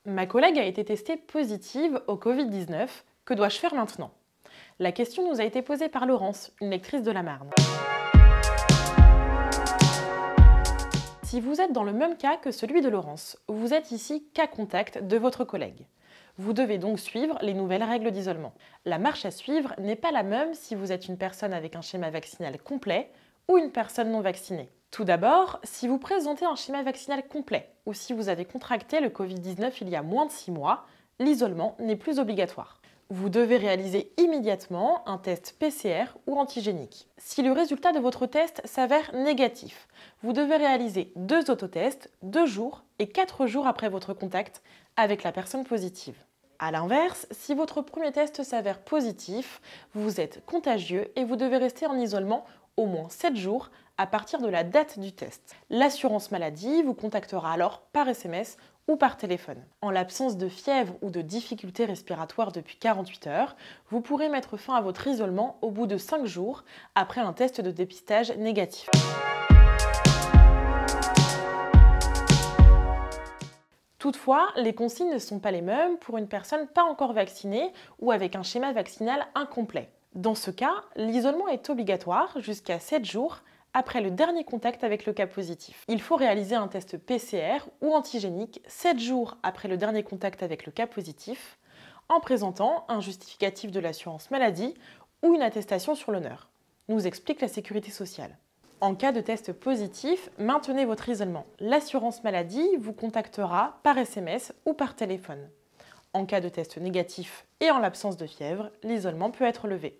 Ma collègue a été testée positive au Covid-19. Que dois-je faire maintenant? La question nous a été posée par Laurence, une lectrice de la Marne. Si vous êtes dans le même cas que celui de Laurence, vous êtes ici cas contact de votre collègue. Vous devez donc suivre les nouvelles règles d'isolement. La marche à suivre n'est pas la même si vous êtes une personne avec un schéma vaccinal complet ou une personne non vaccinée. Tout d'abord, si vous présentez un schéma vaccinal complet ou si vous avez contracté le Covid-19 il y a moins de 6 mois, l'isolement n'est plus obligatoire. Vous devez réaliser immédiatement un test PCR ou antigénique. Si le résultat de votre test s'avère négatif, vous devez réaliser 2 autotests 2 jours et 4 jours après votre contact avec la personne positive. A l'inverse, si votre premier test s'avère positif, vous êtes contagieux et vous devez rester en isolement au moins 7 jours à partir de la date du test. L'assurance maladie vous contactera alors par SMS ou par téléphone. En l'absence de fièvre ou de difficultés respiratoires depuis 48 heures, vous pourrez mettre fin à votre isolement au bout de 5 jours après un test de dépistage négatif. Toutefois, les consignes ne sont pas les mêmes pour une personne pas encore vaccinée ou avec un schéma vaccinal incomplet. Dans ce cas, l'isolement est obligatoire jusqu'à 7 jours après le dernier contact avec le cas positif. Il faut réaliser un test PCR ou antigénique 7 jours après le dernier contact avec le cas positif, en présentant un justificatif de l'assurance maladie ou une attestation sur l'honneur, nous explique la Sécurité sociale. En cas de test positif, maintenez votre isolement. L'assurance maladie vous contactera par SMS ou par téléphone. En cas de test négatif et en l'absence de fièvre, l'isolement peut être levé.